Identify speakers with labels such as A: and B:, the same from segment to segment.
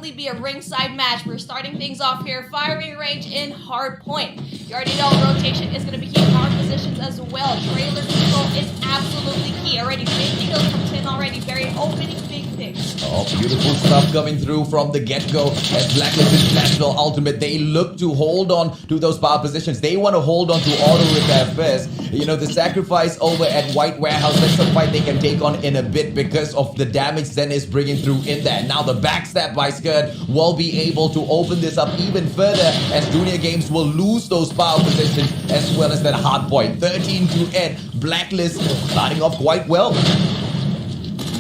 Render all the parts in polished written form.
A: definitely be a ringside match. We're starting things off here. Firing range in hard point. You already know rotation is going to be key. Hard positions as well. Trailer control is absolutely key. Already big kills from Tin already. Very opening big picks.
B: Oh, beautiful stuff coming through from the get-go. As Blacklist International Ultimate, they look to hold on to those power positions. They want to hold on to auto repair first. You know, the sacrifice over at White Warehouse, that's a fight they can take on in a bit because of the damage Zen is bringing through in there. Now the backstab by Skirt will be able to open this up even further as Junior Games will lose those power positions as well as that hard point. 13 to end. Blacklist starting off quite well.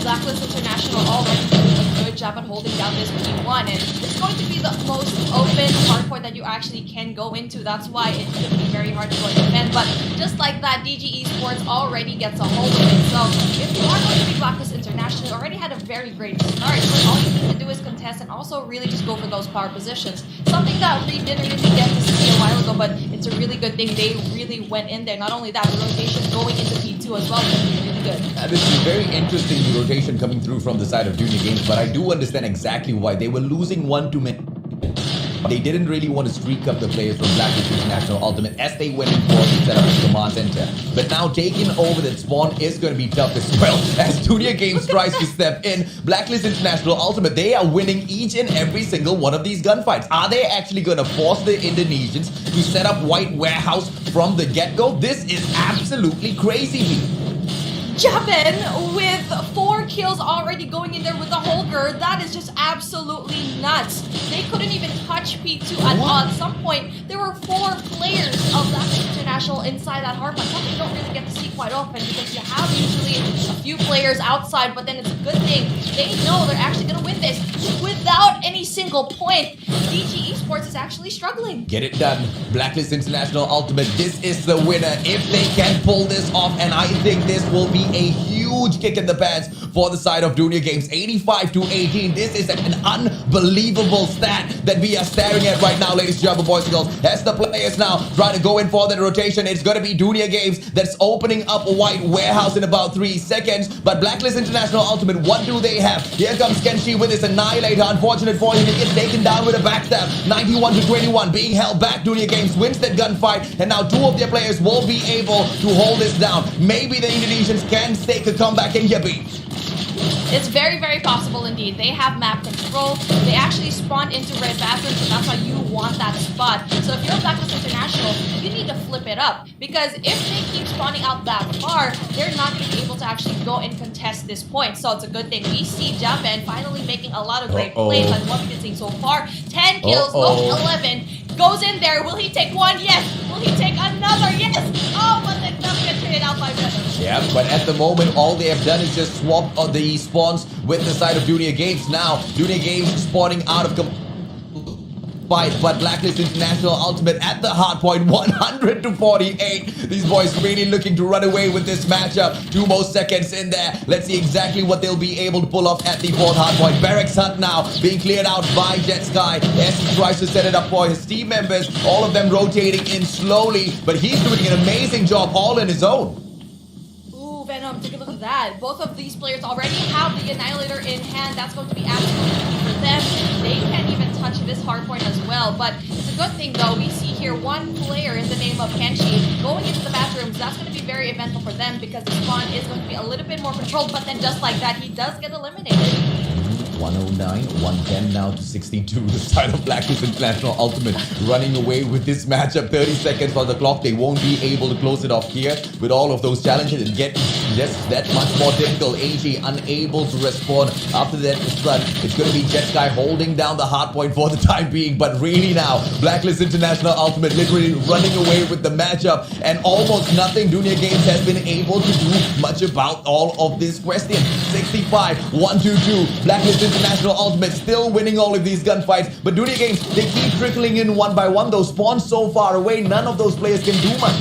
A: Blacklist International already doing a good job at holding down this P1, and it's going to be the most open hardpoint that you actually can go into. That's why it's going to be very hard to go and defend. But just like that, DG Esports already gets a hold of it. So if you are going to be Blacklist International, you already had a very great start. But all you need to do is contest and also really just go for those power positions. Something that we didn't really get to see a while ago, but it's a really good thing they really went in there. Not only that, the rotation going into P2 as well is going to be really good.
B: This is very interesting, the rotation coming through from the side of Junior Games, but I do understand exactly why. They were losing one too many. They didn't really want to streak up the players from Blacklist International Ultimate as they went in for the setup of the command center. But now taking over that spawn is going to be tough as well as Junior Games tries to step in. Blacklist International Ultimate, they are winning each and every single one of these gunfights. Are they actually going to force the Indonesians to set up White Warehouse from the get-go? This is absolutely crazy.
A: Japan with 4 kills already going in there with the Holger. That is just absolutely nuts. They couldn't even touch P2 at all. At some point, there were 4 players of Blacklist International inside that hardpoint. Something you don't really get to see quite often because you have usually a few players outside, but then it's a good thing. They know they're actually going to win this without any single point. DG Esports is actually struggling.
B: Get it done. Blacklist International Ultimate, this is the winner if they can pull this off, and I think this will be a huge kick in the pants for the side of Junior Games. 85 to 18. This is an unbelievable stat that we are staring at right now, ladies and gentlemen, boys and girls. As the players now try to go in for the rotation, it's going to be Junior Games that's opening up a White Warehouse in about 3 seconds. But Blacklist International Ultimate, what do they have? Here comes Kenshi with his Annihilator. Unfortunate for him, he gets taken down with a backstab. 91 to 21, being held back. Junior Games wins that gunfight, and now 2 of their players will be able to hold this down. Maybe the Indonesians can stake a comeback in Yabi.
A: It's very, very possible indeed. They have map control. They actually spawned into red bathrooms, so that's why you want that spot. So if you're Blacklist International, you need to flip it up. Because if they keep spawning out that far, they're not going to be able to actually go and contest this point. So it's a good thing. We see Japan finally making a lot of great plays on what we've been seeing so far. 10 kills, no 11. Goes in there. Will he take one? Yes. Will he take another? Yes. Oh, but it does get traded out by Venom.
B: Yeah, but at the moment, all they have done is just swap the spawns with the side of Junior Games. Now, Junior Games spawning out of fight, but Blacklist International Ultimate at the hard point, 100 to 48. These boys really looking to run away with this matchup. 2 more seconds in there. Let's see exactly what they'll be able to pull off at the 4th hard point. Barracks Hunt now being cleared out by Jet Sky as he tries to set it up for his team members. All of them rotating in slowly, but he's doing an amazing job all on his own.
A: Venom, take a look at that. Both of these players already have the Annihilator in hand. That's going to be absolutely key for them. They can't even touch this hardpoint as well. But it's a good thing, though. We see here 1 player in the name of Kenshi going into the bathrooms. That's going to be very eventful for them because the spawn is going to be a little bit more controlled. But then just like that, he does get eliminated.
B: 109, 110 now to 62. The side of Blacklist International Ultimate running away with this matchup. 30 seconds on the clock. They won't be able to close it off here with all of those challenges. It gets just that much more difficult. AG unable to respond after that stun. It's going to be Jet Sky holding down the hard point for the time being. But really now, Blacklist International Ultimate literally running away with the matchup. And almost nothing Junior Games has been able to do much about all of this question. 65, 1-2-2. Blacklist International Ultimate still winning all of these gunfights, but Junior Games, they keep trickling in one by one. Those spawns so far away, none of those players can do much.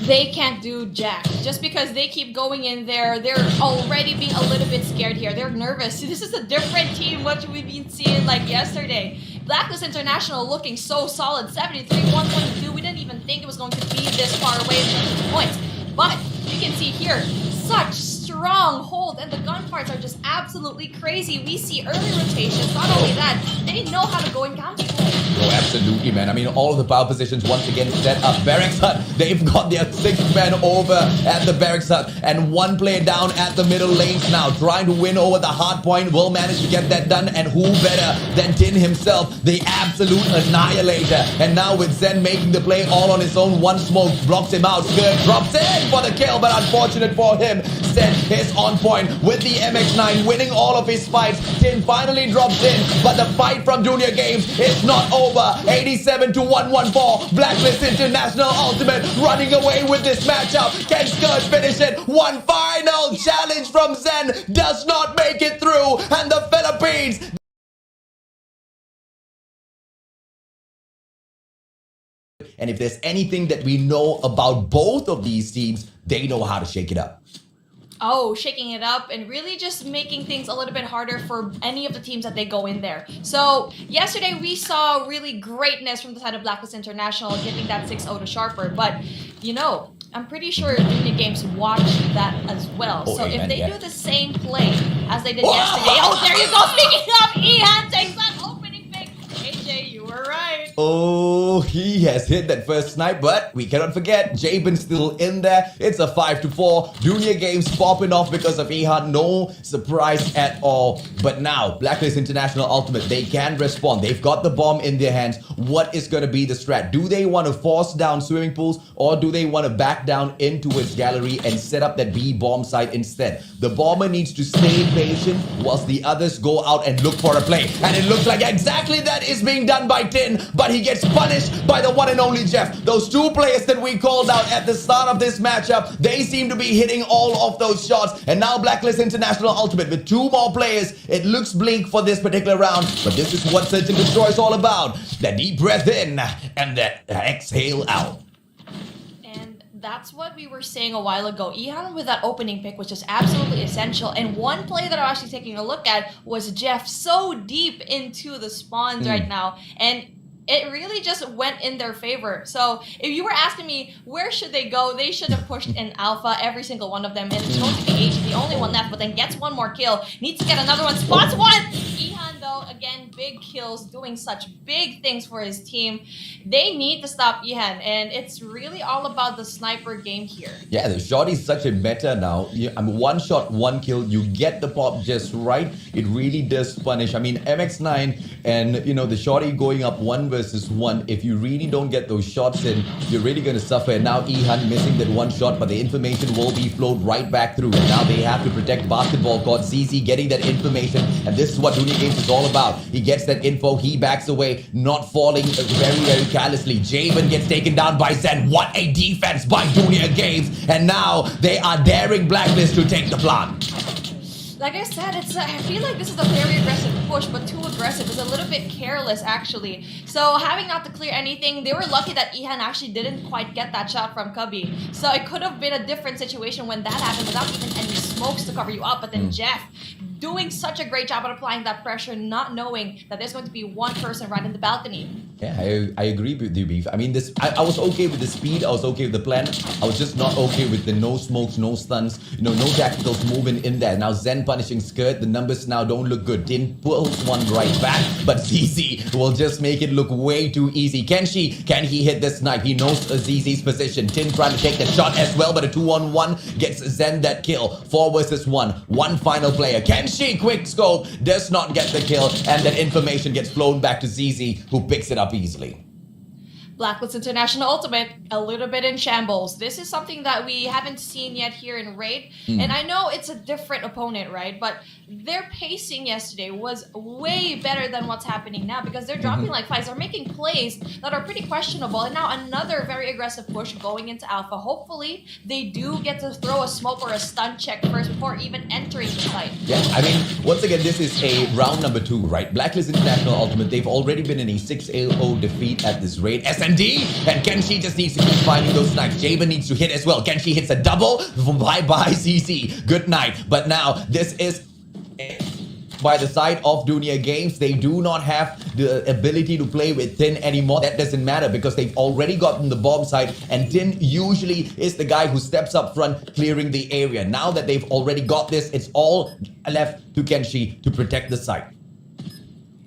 A: They can't do jack. Just because they keep going in there, they're already being a little bit scared here. They're nervous. This is a different team, what we've been seeing like yesterday. Blacklist International looking so solid. 73, 122. We didn't even think it was going to be this far away in terms of points. But you can see here, such strong hold, and the gun parts are just absolutely crazy. We see early rotations. Not only that, they know how to go in counterplay.
B: Oh, absolutely, man. I mean, all of the power positions once again set up. Barracks Hut, they've got their 6th man over at the Barracks Hut, and 1 player down at the middle lanes now, trying to win over the hard point. Will manage to get that done, and who better than Tin himself, the absolute annihilator. And now with Zen making the play all on his own, 1 smoke blocks him out. Skirt drops in for the kill, but unfortunate for him, Zen is on point with the MX9, winning all of his fights. Tin finally drops in, but the fight from Junior Games is not over. 87 to 114. Blacklist International Ultimate running away with this matchup. Can Skirt finish it? One final challenge from Zen does not make it through, and the Philippines. And if there's anything that we know about both of these teams, they know how to shake it up.
A: Oh, shaking it up and really just making things a little bit harder for any of the teams that they go in there. So yesterday we saw really greatness from the side of Blacklist International, giving that 6-0 to Sharper. But, you know, I'm pretty sure Junior Games watched that as well.
B: Oh,
A: so
B: amen,
A: if they
B: yeah.
A: do the same play as they did yesterday, oh, there you go. Speaking of, Ihan takes that opening pick. AJ, you were right.
B: Oh, he has hit that first snipe, but we cannot forget, Jabin's still in there. It's a 5-4. Junior Games popping off because of Ihan. No surprise at all. But now, Blacklist International Ultimate, they can respond. They've got the bomb in their hands. What is going to be the strat? Do they want to force down swimming pools, or do they want to back down into its gallery and set up that B bomb site instead? The bomber needs to stay patient whilst the others go out and look for a play. And it looks like exactly that is being done by Tin, but he gets punished by the one and only Jeff. Those 2 players that we called out at the start of this matchup, they seem to be hitting all of those shots. And now Blacklist International Ultimate with 2 more players. It looks bleak for this particular round, but this is what Search and Destroy is all about. That deep breath in and that exhale out.
A: That's what we were saying a while ago. Ihan with that opening pick was just absolutely essential. And one play that I'm actually taking a look at was Jeff so deep into the spawns right now. And it really just went in their favor. So if you were asking me, where should they go? They should have pushed in Alpha, every single one of them. And it's going to be AG, the only one left, but then gets 1 more kill. Needs to get another one. Spots 1! Ihan, though, again, big kills, doing such big things for his team. They need to stop Ihan, and it's really all about the sniper game here.
B: Yeah, the shot is such a meta now. I mean, 1 shot, 1 kill. You get the pop just right. It really does punish. I mean, MX9 and, you know, the shorty going up 1 versus 1. If you really don't get those shots in, you're really going to suffer. And now Ihan missing that 1 shot, but the information will be flowed right back through. And now they have to protect basketball court. ZZ getting that information, and this is what Junior Games is all about. He gets that info, he backs away, not falling very callously. Javen gets taken down by Zen. What a defense by Junior Games. And now they are daring Blacklist to take the plant.
A: Like I said, I feel like this is a very aggressive push, but too aggressive. It's a little bit careless, actually. So having not to clear anything, they were lucky that Ihan actually didn't quite get that shot from Cubby. So it could have been a different situation when that happened without even any smokes to cover you up. But then Jeff doing such a great job at applying that pressure, not knowing that there's going to be 1 person right in the balcony.
B: Yeah, I agree with you, Beef. I mean, I was okay with the speed. I was okay with the plan. I was just not okay with the no smokes, no stuns, you know, no tacticals moving in there. Now Zen punishing Skirt. The numbers now don't look good. Tin pulls 1 right back, but ZZ will just make it look way too easy. Can he hit the snipe? He knows ZZ's position. Tin trying to take the shot as well, but a 2-on-1 gets Zen that kill. 4 versus 1. 1 final player. Can she? Quick scope does not get the kill, and that information gets flown back to ZZ, who picks it up easily.
A: Blacklist International Ultimate, a little bit in shambles. This is something that we haven't seen yet here in Raid. And I know it's a different opponent, right? But their pacing yesterday was way better than what's happening now, because they're dropping like flies. They're making plays that are pretty questionable. And now another very aggressive push going into Alpha. Hopefully, they do get to throw a smoke or a stun check first before even entering the fight.
B: Yeah, I mean, once again, this is a round number 2, right? Blacklist International Ultimate, they've already been in a 6-0 defeat at this Raid. SND, and Kenshi just needs to keep finding those snipes. Javen needs to hit as well. Kenshi hits a double. Bye-bye, CC. Good night. But now, this is by the side of Dunia Games. They do not have the ability to play with Tin anymore. That doesn't matter because they've already gotten the bomb site, and Tin usually is the guy who steps up front clearing the area. Now that they've already got this, it's all left to Kenshi to protect the site.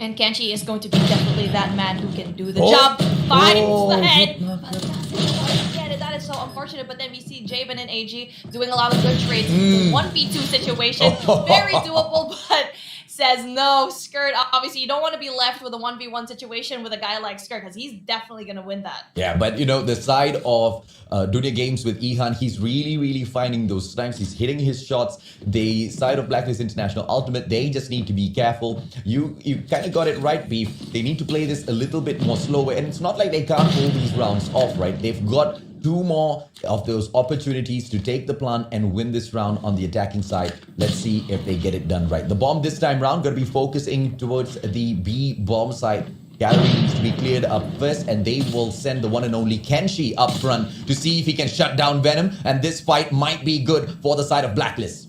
A: And Kenshi is going to be definitely that man who can do the job. Finds the head. But doesn't quite get it. That is so unfortunate. But then we see Jabin and AG doing a lot of good trades. 1v2 situation. Very doable, but says no. Skirt, obviously, you don't want to be left with a 1v1 situation with a guy like Skirt because he's definitely going to win that.
B: Yeah, but you know, the side of Dunia Games with Ihan, he's really finding those snipes. He's hitting his shots. The side of Blacklist International Ultimate, they just need to be careful. You kind of got it right, Beef. They need to play this a little bit more slower. And it's not like they can't hold these rounds off, right? They've got 2 more of those opportunities to take the plant and win this round on the attacking side. Let's see if they get it done right. The bomb this time round going to be focusing towards the B bomb site. Gallery needs to be cleared up first, and they will send the one and only Kenshi up front to see if he can shut down Venom, and this fight might be good for the side of Blacklist.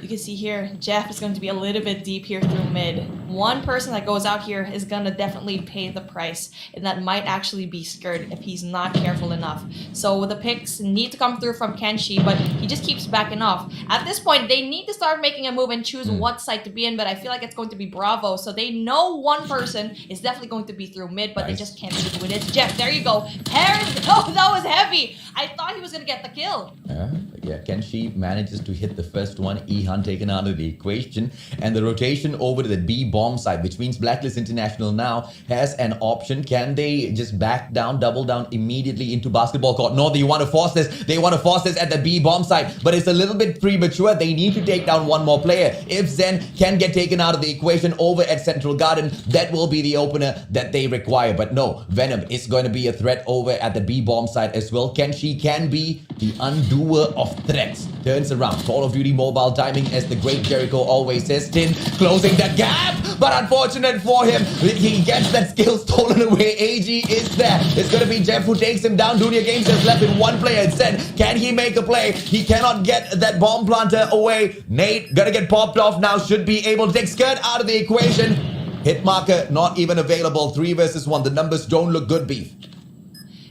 A: You can see here, Jeff is going to be a little bit deep here through mid. One person that goes out here is going to definitely pay the price, and that might actually be Skirt if he's not careful enough. So the picks need to come through from Kenshi, but he just keeps backing off. At this point, they need to start making a move and choose what side to be in, but I feel like it's going to be Bravo. So they know one person is definitely going to be through mid, but they just can't do it. It's Jeff. There you go. Oh, that was heavy. I thought he was going to get the kill.
B: Yeah, Kenshi manages to hit the first one. Ihan taken out of the equation, and the rotation over to the B bomb side, which means Blacklist International now has an option. Can they just back down, double down immediately into basketball court? No, they want to force this. They want to force this at the B bomb side, but it's a little bit premature. They need to take down one more player. If Zen can get taken out of the equation over at Central Garden, that will be the opener that they require. But no, Venom is going to be a threat over at the B bomb side as well. Kenshi can be the undoer of threats. Turns around. Call of Duty mobile timing, as the great Jericho always says. Tin closing the gap, but unfortunate for him, he gets that skill stolen away. AG is there. It's going to be Jeff who takes him down. Dunia Games is left with one player instead. Can he make a play? He cannot get that bomb planter away. Nate gonna get popped off now. Should be able to take Skirt out of the equation. Hit marker not even available. 3 versus 1. The numbers don't look good, Beef.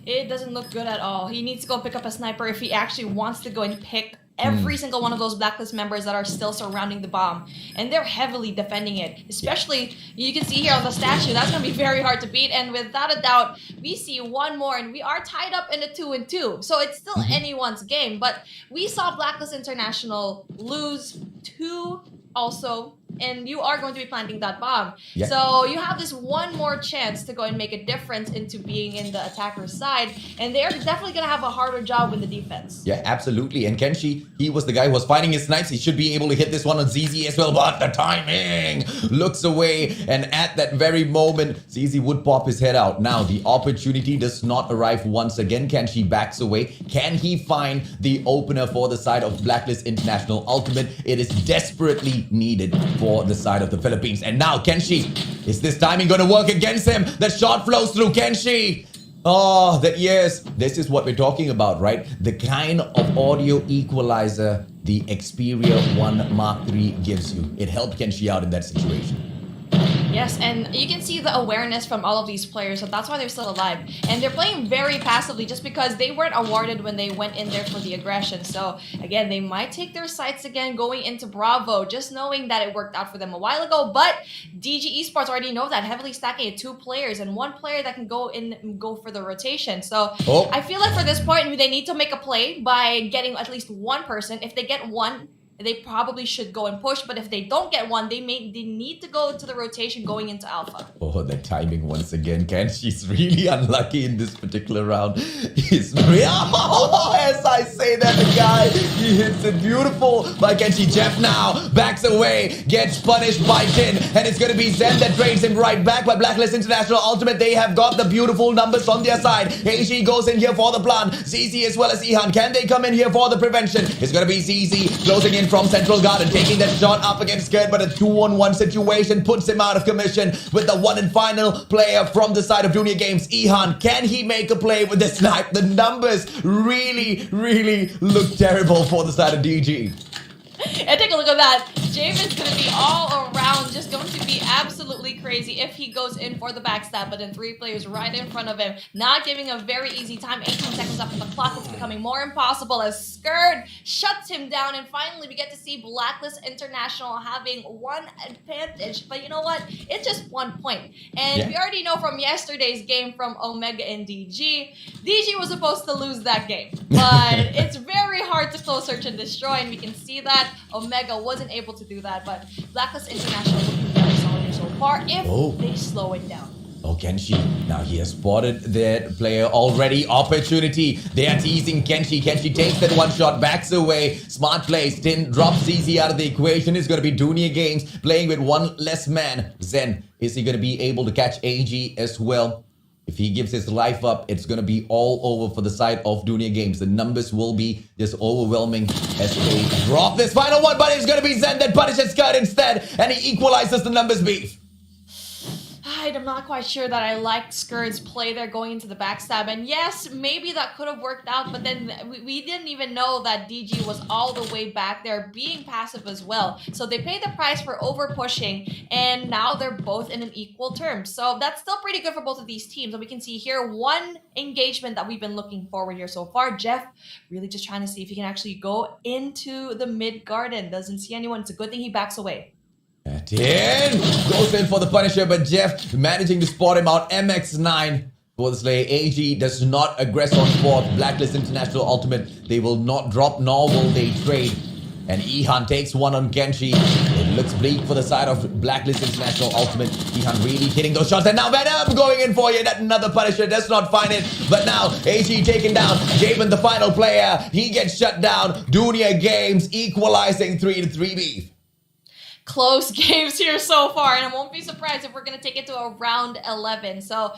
A: It doesn't look good at all. He needs to go pick up a sniper if he actually wants to go and pick every single one of those Blacklist members that are still surrounding the bomb. And they're heavily defending it. Especially, you can see here on the statue, that's going to be very hard to beat. And without a doubt, we see one more, and we are tied up in a 2-2. So it's still anyone's game. But we saw Blacklist International lose 2 also, and you are going to be planting that bomb.
B: Yeah.
A: So you have this one more chance to go and make a difference into being in the attacker's side, and they're definitely going to have a harder job with the defense.
B: Yeah, absolutely. And Kenshi, he was the guy who was finding his snipes. He should be able to hit this one on ZZ as well, but the timing looks away, and at that very moment, ZZ would pop his head out. Now, the opportunity does not arrive once again. Kenshi backs away. Can he find the opener for the side of Blacklist International Ultimate? It is desperately needed for the side of the Philippines. And now Kenshi, is this timing going to work against him? The shot flows through Kenshi. Oh, that yes, this is what we're talking about, right? The kind of audio equalizer the Xperia 1 Mark III gives you. It helped Kenshi out in that situation.
A: Yes, and you can see the awareness from all of these players, so that's why they're still alive. And they're playing very passively just because they weren't awarded when they went in there for the aggression. So, again, they might take their sights again going into Bravo, just knowing that it worked out for them a while ago. But DG Esports already know that, heavily stacking at 2 players and 1 player that can go in and go for the rotation. So, I feel like for this point, they need to make a play by getting at least 1 person. If they get 1, they probably should go and push, but if they don't get 1, they need to go to the rotation going into Alpha.
B: Oh, the timing once again. Kenchi's really unlucky in this particular round. He's real. As I say that, the guy, he hits it beautiful by Kenshi. Jeff now backs away, gets punished by Tin, and it's going to be Zen that trades him right back. By Blacklist International Ultimate, they have got the beautiful numbers on their side. Heishi goes in here for the plant. ZZ as well as Ihan. Can they come in here for the prevention? It's going to be ZZ closing in from Central Garden, taking that shot up against Skirt, but a 2-on-1 situation puts him out of commission with the 1 and final player from the side of Dunia Games, Ihan. Can he make a play with the snipe? The numbers really look terrible for the side of DG.
A: And take a look at that. Javen's going to be all around, just going to be absolutely crazy if he goes in for the backstab. But then 3 players right in front of him, not giving a very easy time. 18 seconds up on the clock. It's becoming more impossible as Skurd shuts him down. And finally, we get to see Blacklist International having one advantage. But you know what? It's just 1 point. And we already know from yesterday's game from Omega and DG, DG was supposed to lose that game. But it's very hard to close search and destroy. And we can see that Omega wasn't able to do that, but Blacklist International looking very solid here so far if they slow it down.
B: Oh, Kenshi. Now he has spotted that player already. Opportunity. They are teasing Kenshi. Kenshi takes that one shot, backs away. Smart play. Stin drops ZZ out of the equation. It's going to be Dunia Games playing with one less man. Zen, is he going to be able to catch AG as well? If he gives his life up, it's going to be all over for the side of Dunia Games. The numbers will be just overwhelming as they drop this final one. But it's going to be Zen that punishes Scud instead. And he equalizes the numbers beef.
A: I'm not quite sure that I liked Skurd's play there going into the backstab. And yes, maybe that could have worked out. But then we didn't even know that DG was all the way back there being passive as well. So they paid the price for over pushing. And now they're both in an equal term. So that's still pretty good for both of these teams. And we can see here one engagement that we've been looking forward here so far. Jeff really just trying to see if he can actually go into the mid garden. Doesn't see anyone. It's a good thing he backs away.
B: Goes in for the Punisher, but Jeff managing to spot him out. MX9 for the Slay. AG does not aggress on fourth. Blacklist International Ultimate. They will not drop, nor will they trade. And Ihan takes one on Kenshi. It looks bleak for the side of Blacklist International Ultimate. Ihan really hitting those shots. And now Venom going in for you. That another Punisher does not find it. But now AG taken down. Javen, the final player. He gets shut down. Dunia Games equalizing 3-3 beef.
A: Close games here so far, and I won't be surprised if we're going to take it to a round 11. So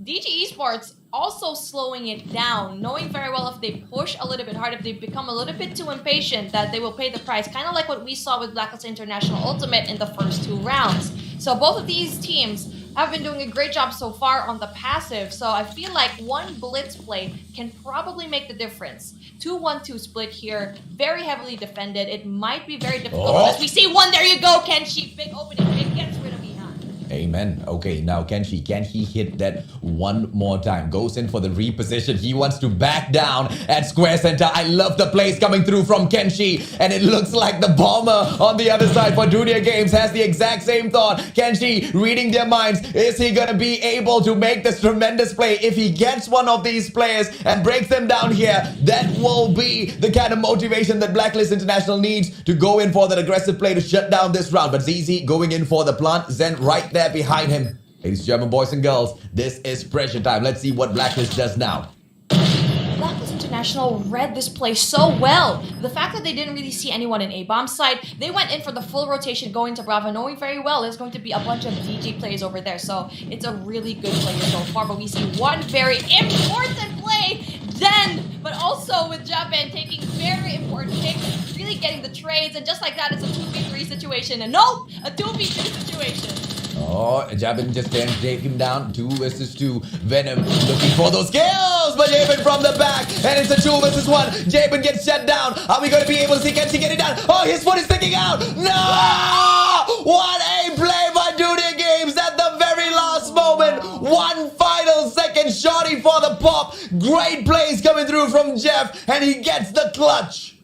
A: DG Esports also slowing it down, knowing very well if they push a little bit hard, if they become a little bit too impatient, that they will pay the price, kind of like what we saw with Blacklist International Ultimate in the first 2 rounds. So both of these teams have been doing a great job so far on the passive, so I feel like one blitz play can probably make the difference. 2-1-2 split here, very heavily defended. It might be very difficult as we see one. There you go, Kenshi, big opening, it gets rid of Ihan.
B: Amen. Okay, now Kenshi, can he hit that one more time? Goes in for the reposition. He wants to back down at square center. I love the plays coming through from Kenshi, and it looks like the bomber on the other side for Dunia Games has the exact same thought. Kenshi reading their minds. Is he gonna be able to make this tremendous play? If he gets one of these players and breaks them down here, that will be the kind of motivation that Blacklist International needs to go in for that aggressive play to shut down this round. But ZZ going in for the plant. Zen right there behind him. Ladies and gentlemen, boys and girls, this is pressure time. Let's see what Blacklist does now.
A: Blacklist International read this play so well. The fact that they didn't really see anyone in A-bomb side, they went in for the full rotation going to Bravo, knowing very well there's going to be a bunch of DG plays over there. So it's a really good play so far, but we see one very important play then, but also with Japan taking very important picks, really getting the trades, and just like that, it's a 2v3 situation. And nope, a 2v2 situation.
B: Oh, Jabin just can't take him down. 2 versus 2. Venom looking for those kills, but Jabin from the back, and it's a 2 versus 1. Jabin gets shut down. Are we going to be able to see Kenshi get it down? Oh, his foot is sticking out. No! What a play by Dunia Games at the very last moment. One final second shotty for the pop. Great plays coming through from Jeff, and he gets the clutch.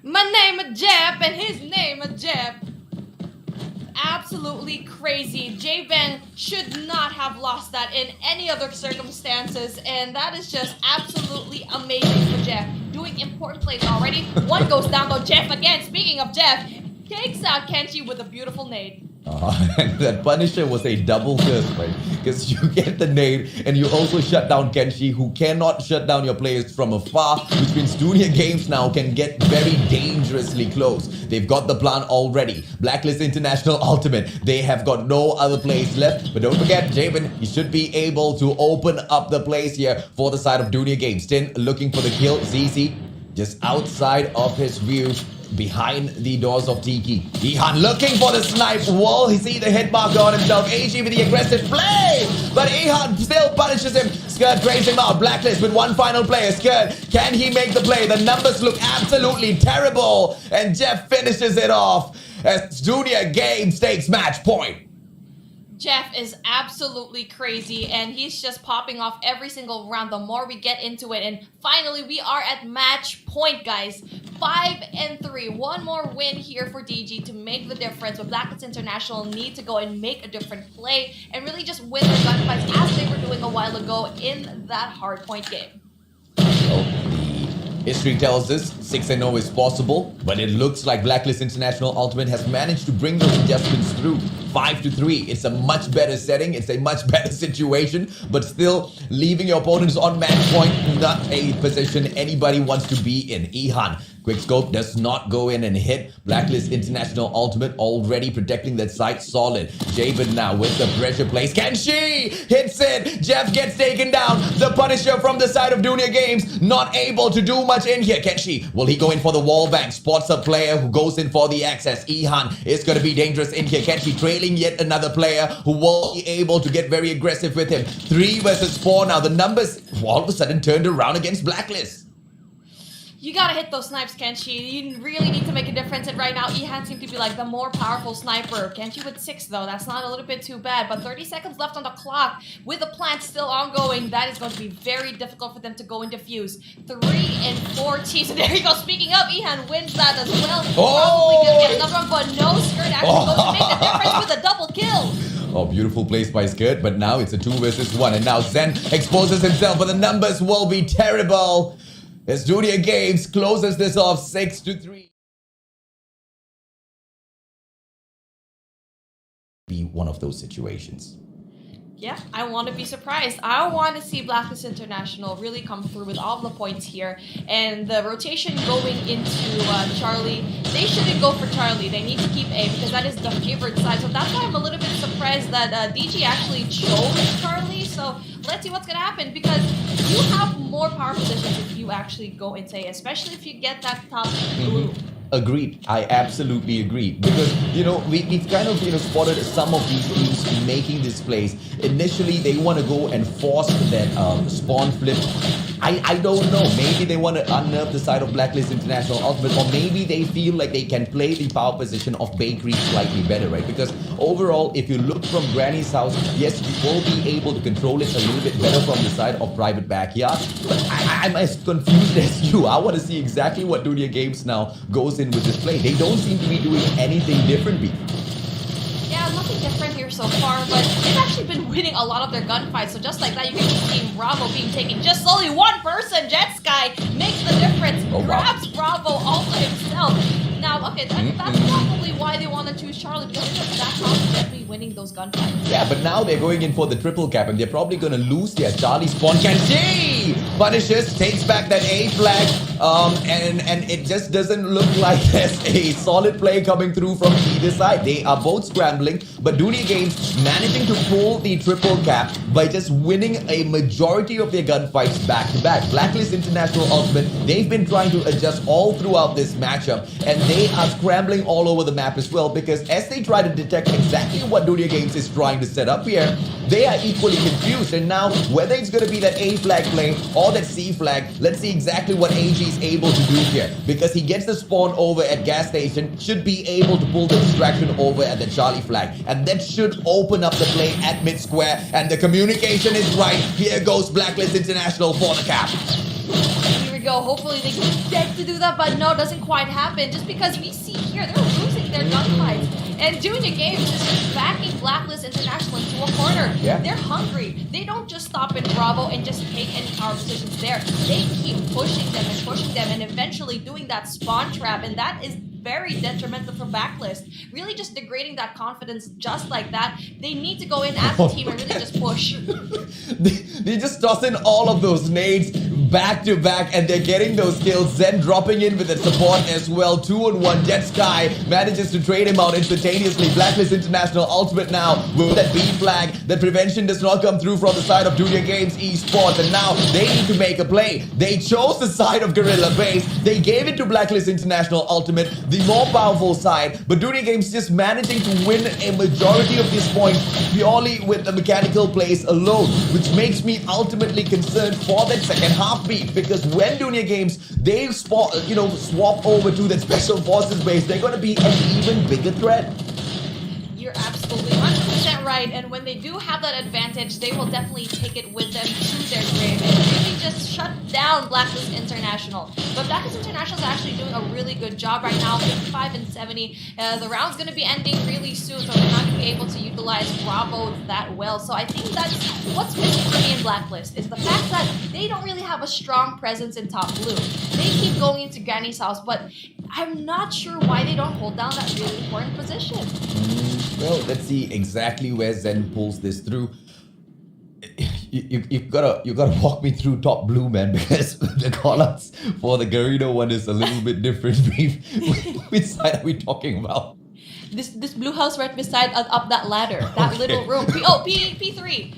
A: My name is Jeff, and his name is Jeff. Absolutely crazy. Javen should not have lost that in any other circumstances, and that is just absolutely amazing for Jeff. Doing important plays already. One goes down though. Jeff again, speaking of Jeff, takes out Kenshi with a beautiful nade.
B: And that Punisher was a double curse, right? Because you get the nade and you also shut down Kenshi, who cannot shut down your players from afar, which means Dunia Games now can get very dangerously close. They've got the plan already. Blacklist International Ultimate. They have got no other plays left. But don't forget, Javen, he should be able to open up the plays here for the side of Dunia Games. Tin looking for the kill. ZZ just outside of his view. behind the doors of Tiki. Ihan looking for the snipe. Will he see the hit marker on himself? AG with the aggressive play. But Ihan still punishes him. Skirt drains him out. Blacklist with one final player. Skirt, can he make the play? The numbers look absolutely terrible. And Jeff finishes it off as Junior Games takes match point.
A: Jeff is absolutely crazy, and he's just popping off every single round the more we get into it. And finally, we are at match point, guys. 5-3. One more win here for DG to make the difference. But Blacklist International need to go and make a different play and really just win their gunfights as they were doing a while ago in that hardpoint game.
B: History tells us 6-0 is possible, but it looks like Blacklist International Ultimate has managed to bring those adjustments through. 5-3. It's a much better setting. It's a much better situation, but still leaving your opponents on match point, not a position anybody wants to be in. Ihan, quickscope does not go in and hit. Blacklist International Ultimate already protecting that site solid. Jabin now with the pressure plays. Can she? Hits it. Jeff gets taken down. The Punisher from the side of Junior Games not able to do much in here. Can she? Will he go in for the wall bang? Spots a player who goes in for the access. Ihan is going to be dangerous in here. Can she? Trailing yet another player who will be able to get very aggressive with him. 3 versus 4 now. The numbers all of a sudden turned around against Blacklist.
A: You gotta hit those snipes, Kenshi. You really need to make a difference. And right now, Ihan seems to be like the more powerful sniper. Kenshi with 6 though, that's not a little bit too bad. But 30 seconds left on the clock. With the plant still ongoing, that is going to be very difficult for them to go and defuse. 3 and 4 teams. So there you go. Speaking of, Ihan wins that as well. Probably gonna get another one, but no, Skirt actually goes to make the difference with a double kill.
B: Oh, beautiful place by Skirt, but now it's a 2 versus 1. And now Zen exposes himself, but the numbers will be terrible. As Junior Games closes this off 6-3. Be one of those situations.
A: Yeah, I want to be surprised. I want to see Blacklist International really come through with all the points here. And the rotation going into Charlie, they shouldn't go for Charlie. They need to keep A because that is the favorite side. So that's why I'm a little bit surprised that DG actually chose Charlie. So let's see what's going to happen because you have more power positions if you actually go into A, especially if you get that top blue.
B: Agreed. I absolutely agree. Because, we've kind of, spotted some of these teams making this plays. Initially, they want to go and force that spawn flip. I don't know. Maybe they want to unnerve the side of Blacklist International Ultimate, or maybe they feel like they can play the power position of Bakery slightly better, right? Because overall, if you look from Granny's house, yes, you will be able to control it a little bit better from the side of Private Backyard. But I'm as confused as you. I want to see exactly what Junior Games now goes in with this play. They don't seem to be doing anything different,
A: Yeah, nothing different here so far, but they've actually been winning a lot of their gunfights. So just like that, you can see Team Bravo being taken. Just only one person, Jet Sky, makes the difference. Grabs Bravo all to himself. Now, okay, that's probably why they want to choose Charlie, because they're just that confidently winning those gunfights.
B: Yeah, but now they're going in for the triple cap, and they're probably going to lose their Charlie spawn. Kanji punishes, takes back that A flag, and it just doesn't look like there's a solid play coming through from either side. They are both scrambling, but Junior Games managing to pull the triple cap by just winning a majority of their gunfights back to back. Blacklist International Ultimate, they've been trying to adjust all throughout this matchup, and they are scrambling all over the map as well, because as they try to detect exactly what Junior Games is trying to set up here, they are equally confused. And now, whether it's going to be that A flag play or that C flag, let's see exactly what AG is able to do here, because he gets the spawn over at gas station, should be able to pull the distraction over at the Charlie flag, and that should open up the play at mid square, and the communication is right. Here goes Blacklist International for the cap.
A: Here we go. Hopefully they can get to do that, but no, it doesn't quite happen. Just because we see here, they're losing their gunfights. And Junior Games is just backing Blacklist International into a corner.
B: Yeah.
A: They're hungry. They don't just stop in Bravo and just take any power positions there. They keep pushing them and eventually doing that spawn trap, and that is very detrimental for Blacklist. Really just degrading that confidence just like that. They need to go in as a team and really just push.
B: They just toss in all of those nades, back to back, and they're getting those kills. Zen dropping in with the support as well. 2-on-1. Jet Sky manages to trade him out instantaneously. Blacklist International ultimate now with that B flag. That prevention does not come through from the side of Dunia Games Esports, and now they need to make a play. They chose the side of Guerrilla Base. They gave it to Blacklist International ultimate, the more powerful side, but Dunia Games just managing to win a majority of these points purely with the mechanical plays alone, which makes me ultimately concerned for that second half beat, because when Dunia Games they swap over to that special forces base, they're going to be an even bigger threat.
A: You're absolutely 100% right, and when they do have that advantage, they will definitely take it with them to their grave and really just shut down Blacklist International. But Blacklist International is actually doing a really good job right now, 55 and 70. The round's going to be ending really soon, so they're not going to be able to utilize Bravo that well. So I think that's what's missing for me in Blacklist, is the fact that they don't really have a strong presence in top blue. They keep going into Granny's house, but I'm not sure why they don't hold down that really important position.
B: Well, let's see exactly where Zen pulls this through. You've gotta walk me through top blue, man, because the callouts for the Garena one is a little bit different. Which side are we talking about?
A: This blue house right beside up that ladder, that little room. P3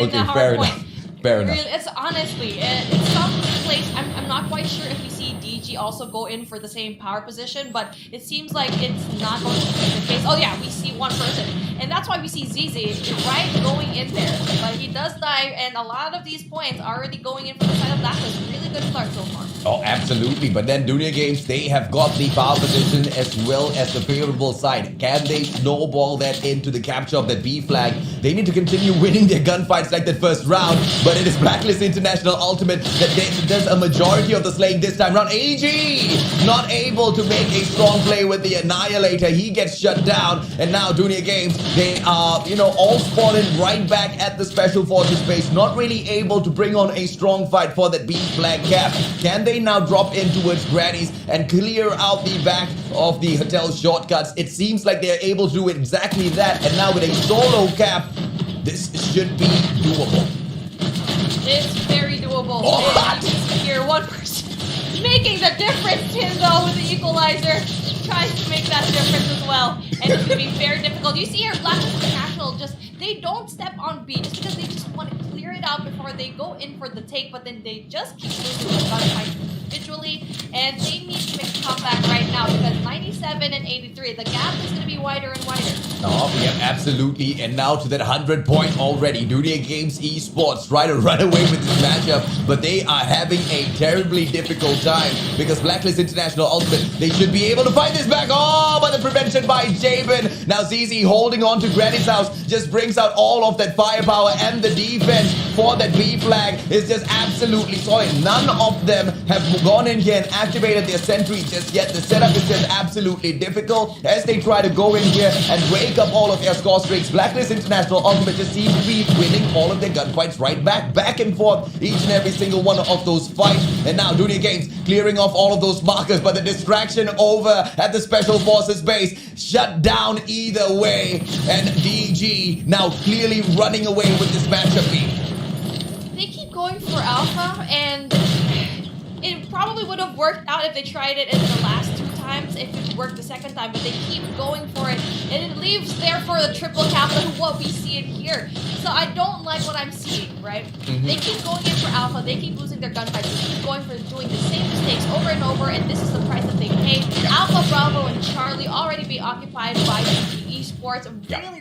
A: in the hard point.
B: Fair enough.
A: Really, it's honestly, it's some place. I'm not quite sure if we see DG also go in for the same power position, but it seems like it's not going to be the case. Oh yeah, we see one person, and that's why we see ZZ right going in there. But he does die, and a lot of these points are already going in for the side of Blacklist. Really good start so far.
B: Oh, absolutely. But then Dunia Games, they have got the power position as well as the favorable side. Can they snowball that into the capture of that B flag? They need to continue winning their gunfights like that first round, but it is Blacklist International ultimate that does a majority of the slaying this time round. AG not able to make a strong play with the Annihilator. He gets shut down, and now Dunia Games, they are, all spotted right back at the Special Forces base, not really able to bring on a strong fight for that B flag cap. Can they now drop in towards Granny's and clear out the back of the hotel shortcuts? It seems like they're able to do exactly that, and now with a solo cap, this should be doable.
A: It's very doable.
B: What?
A: Here, one person making the difference in though with the equalizer. Tries to make that difference as well. And it's going to be very difficult. You see here, Blacklist International they don't step on B just because they just want to clear it out before they go in for the take, but then they just keep losing the gunfight individually, and they need to make a comeback right now because 97 and 83, the gap is going to be wider and wider.
B: Oh, yeah, absolutely. And now to that 100 point already. Dunia Games Esports try to run away with this matchup, but they are having a terribly difficult time because Blacklist International Ultimate, they should be able to fight this back. Oh, but the prevention by Jabin. Now ZZ holding on to Granny's house just brings out all of that firepower, and the defense for that B flag is just absolutely solid. None of them have gone in here and activated their sentry just yet. The setup is just absolutely difficult as they try to go in here and break up all of their score streaks. Blacklist International Ultimate just seems to be winning all of their gunfights right back and forth, each and every single one of those fights. And now Dunia Games clearing off all of those markers, but the distraction over at the Special Forces base shut down either way, and DG now clearly running away with this matchup beat.
A: They keep going for Alpha, and it probably would have worked out if they tried it in the last two times, if it worked the second time, but they keep going for it, and it leaves there for the triple cap of what we see in here. So I don't like what I'm seeing, right? They keep going in for Alpha, they keep losing their gunfights, they keep going for doing the same mistakes over and over, and this is the price that they pay. Alpha, Bravo, and Charlie already be occupied by Esports, a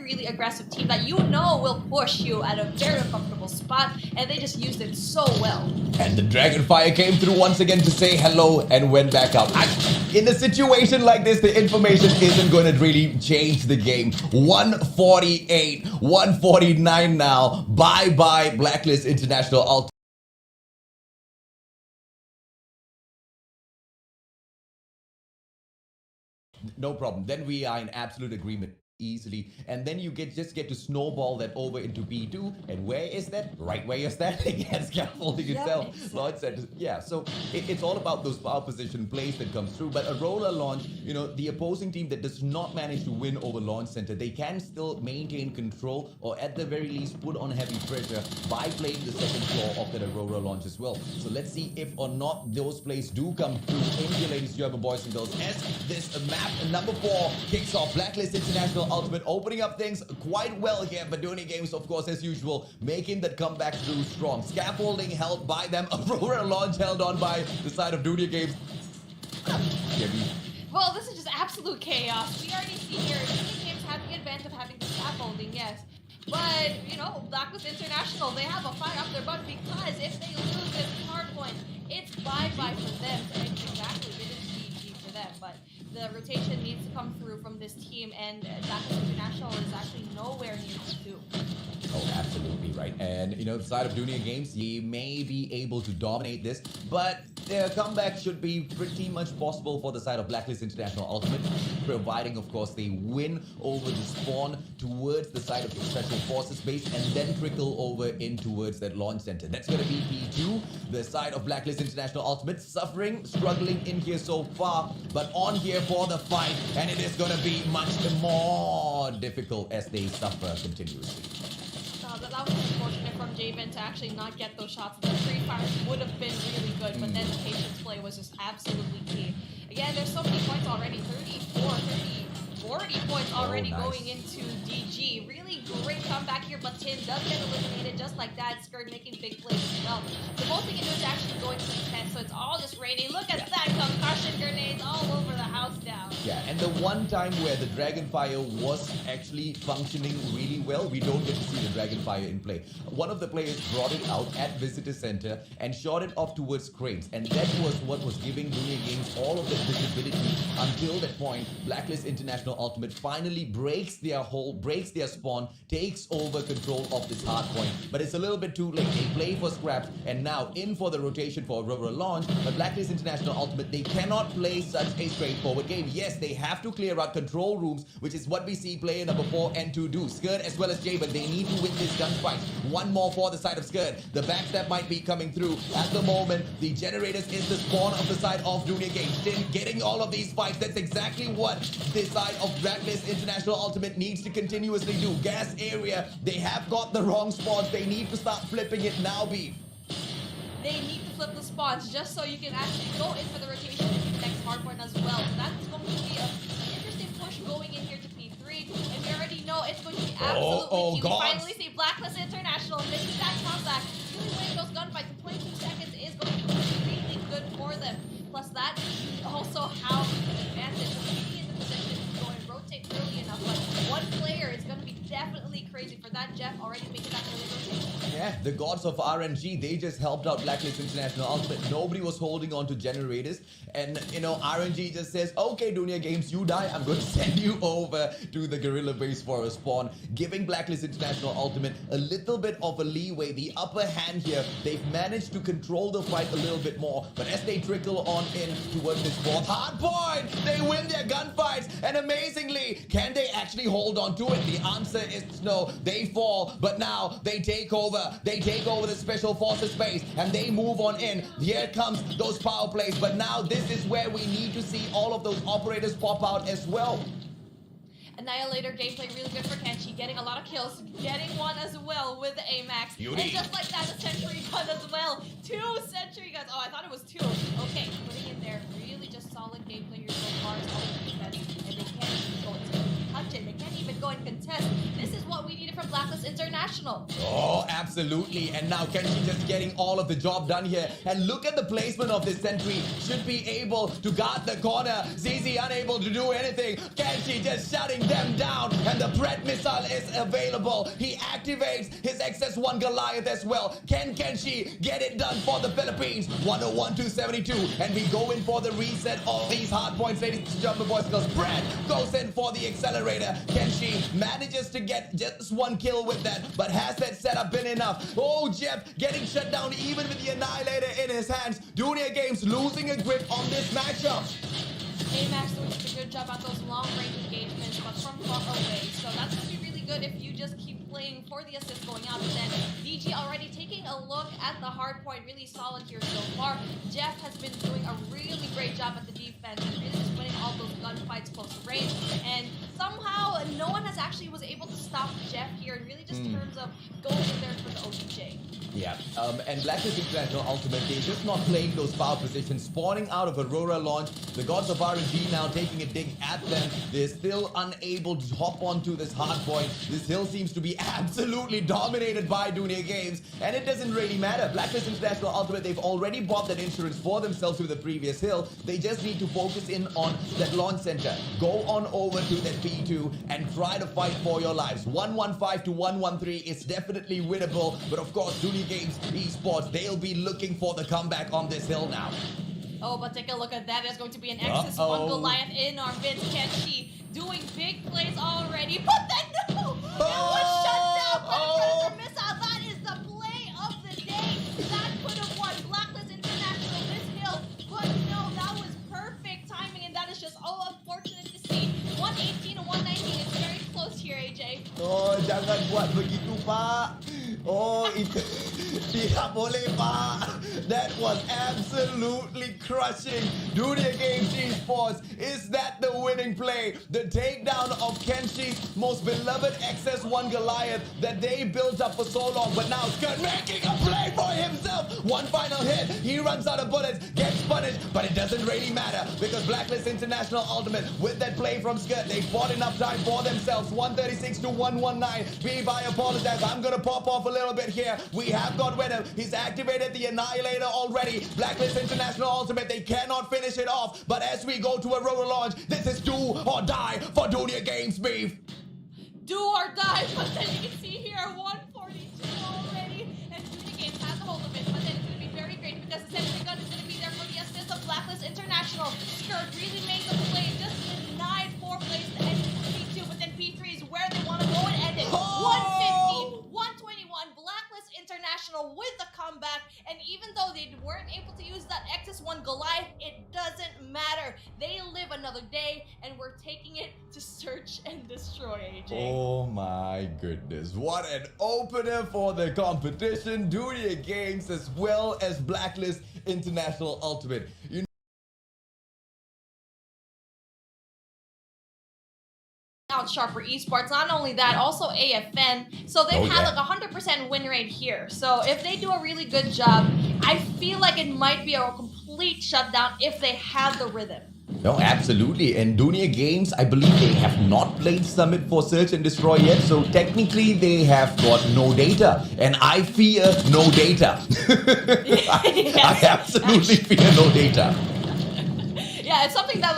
A: really aggressive team that will push you at a very uncomfortable spot, and they just used it so well.
B: And the Dragonfire came through once again to say hello and went back out. In a situation like this, the information isn't going to really change the game. 148, 149 now. Bye-bye Blacklist International Ultimate. No problem. Then we are in absolute agreement. easily, and then you just get to snowball that over into B2. And where is that? Right where you're standing at scaffolding itself.
A: Exactly.
B: Lord said, yeah. So it's all about those power position plays that comes through. But a roller launch, the opposing team that does not manage to win over launch center, they can still maintain control, or at the very least put on heavy pressure by playing the second floor of that aurora launch as well. So let's see if or not those plays do come through in here, ladies and gentlemen, boys and girls, as this map number 4 kicks off. Blacklist International Ultimate opening up things quite well here, but Dooney Games, of course, as usual, making that comeback through strong. Scaffolding held by them, Aurora launch held on by the side of Dooney Games.
A: Well, this is just absolute chaos. We already see here, Dooney Games have the advantage of having the scaffolding, yes. But, Blacklist International, they have a fire up their butt, because if they lose this hard point, it's bye-bye for them. And exactly, it is GG for them. But the rotation needs to come through from this team, and Blacklist International is actually nowhere near the 2.
B: Oh, absolutely right. And, the side of Dooney Games, ye may be able to dominate this, but their comeback should be pretty much possible for the side of Blacklist International Ultimate, providing, of course, they win over the spawn towards the side of the Special Forces base and then trickle over in towards that launch center. That's going to be P2, the side of Blacklist International Ultimate, suffering, struggling in here so far, but on here for the fight, and it is going to be much more difficult as they suffer continuously.
A: That was unfortunate from Javen to actually not get those shots. The free fires would have been really good, but then the patience play was just absolutely key. Again, there's so many points already, 40 points already going into DG. Really great comeback here, but Tin does get eliminated just like that. Skirt making big plays as well. The most thing you do is actually going to the 10, so it's all just raining. Look at that, concussion grenades all over the house down.
B: Yeah, and the one time where the Dragonfire was actually functioning really well, we don't get to see the Dragonfire in play. One of the players brought it out at Visitor Center and shot it off towards cranes, and that was what was giving Dooney Games all of the visibility until that point. Blacklist International Ultimate finally breaks their hold, breaks their spawn, takes over control of this hard point. But it's a little bit too late. They play for scraps, and now in for the rotation for Aurora launch. But Blacklist International Ultimate, they cannot play such a straightforward game. Yes, they have to clear out control rooms, which is what we see player number 4 and 2 do. Skirt as well as Jay, but they need to win this gunfight. One more for the side of Skirt. The backstab might be coming through. At the moment, the Generators is the spawn of the side of Dooney Games. Getting all of these fights, that's exactly what this side of Blacklist International Ultimate needs to continuously do. Gas area, they have got the wrong spawns. They need to start flipping it now, Beef.
A: They need to flip the spawns just so you can actually go in for the rotation into the next hardpoint as well. So that's going to be an interesting push going in here to P3. And we already know it's going to be absolutely key. We finally see Blacklist International missing that comeback. Really winning those gunfights in 22 seconds is going to be really good for them. Plus that, also how advantage of being in the position to go and rotate early enough. But one player is going to be definitely crazy for that. Jeff already making that early rotation.
B: Yeah, the gods of RNG, they just helped out Blacklist International Ultimate. Nobody was holding on to Generators. And, RNG just says, okay, Dooney Games, you die. I'm going to send you over to the Guerrilla base for a spawn, giving Blacklist International Ultimate a little bit of a leeway. The upper hand here, they've managed to control the fight a little bit more. But as they trickle on in towards this fourth hard point, they win their gunfights. And amazingly, can they actually hold on to it? The answer is no. They fall, but now they take over. They take over the Special Forces base and they move on in. Here comes those power plays, but now this is where we need to see all of those operators pop out as well.
A: Annihilator gameplay really good for Kenshi, getting a lot of kills, getting one as well with the AMAX.
B: Beauty.
A: And just like that, a sentry gun as well. 2 sentry guns. Oh, I thought it was 2. Okay, putting in there really just solid gameplay here so far. Solid defense, and they can't even go and touch it. They can't even go and contest. This is what we needed from Blacklist International.
B: Oh, absolutely. And now Kenshi just getting all of the job done here. And look at the placement of this sentry. Should be able to guard the corner. ZZ unable to do anything. Kenshi just shutting them down. And the Pred missile is available. He activates his XS1 Goliath as well. Can Kenshi get it done for the Philippines? 101 to 72. And we go in for the reset of these hard points, ladies and gentlemen, boys, because Pred goes in for the accelerator. Kenshi manages to get just one kill with that, but has that setup been enough? Oh, Jeff getting shut down even with the Annihilator in his hands. Dooney Games losing a grip on this matchup.
A: AMAX doing such a good job at those long range engagements, but from far away. So that's going to be really good if you just keep playing for the assist going out. But then DG already taking a look at the hard point, really solid here so far. Jeff has been doing a really great job at the defense and really just winning all those gunfights close to range. And somehow no one has actually was able to stop Jeff here in really just terms of going in there for the OTJ.
B: Yeah, and Blacklist International Ultimate, they're just not playing those power positions, spawning out of Aurora launch. The gods of RNG now taking a dig at them. They're still unable to hop onto this hard point. This hill seems to be absolutely dominated by Dunia Games, and it doesn't really matter. Blacklist International Ultimate, they've already bought that insurance for themselves with the previous hill. They just need to focus in on that launch center. Go on over to that P2 and try to fight for your lives. 115 to 113 is definitely winnable, but of course, Dunia Games, Esports, they'll be looking for the comeback on this hill now.
A: Oh, but take a look at that. There's going to be an Axis 1 Goliath in our midst. Kenshi doing big plays already. But then no! It was shut down by the Predator missile. That is the play of the day. That could have won Blacklist International this hill. But no, that was perfect timing. And that is just unfortunate to see. 118 to 119 is very close here, AJ.
B: Oh, jangan buat begitu, Pak. Oh, itu tidak boleh, Pak. That was absolutely crushing. Dunia Games Esports, is that the winning play? The takedown of Kenshi's most beloved XS1 Goliath that they built up for so long, but now Skirt making a play for himself. One final hit, he runs out of bullets, gets punished, but it doesn't really matter because Blacklist International Ultimate, with that play from Skirt, they bought enough time for themselves. 136 to 119. I apologize. I'm gonna pop off a little bit here. We have got Venom. He's activated the Annihilator already. Blacklist International Ultimate, they cannot finish it off. But as we go to Aurora launch, this is do or die for Dunia Games beef.
A: Do or die, but then you can see here 142 already, and Dunia Games has a hold of it. But then it's going to be very great because the sentry gun is going to be there for the assist of Blacklist International. Skirt really made the play, just denied 4 plays to end P2, but then P3 is where they want to go and end it. 115, 121, Blacklist International with the comeback, and even though they weren't able to use that XS1 Goliath, it doesn't matter. They live another day, and we're taking it to search and destroy, AJ.
B: Oh my goodness, what an opener for the competition. Dunia Games as well as Blacklist International Ultimate.
A: Out sharp for Esports. Not only that, also AFN. So they've had like 100% win rate here. So if they do a really good job, I feel like it might be a complete shutdown if they have the rhythm.
B: No, absolutely. And Dunia Games, I believe they have not played Summit for Search and Destroy yet. So technically they have got no data. And I fear no data. I absolutely fear no data.
A: Yeah, it's something that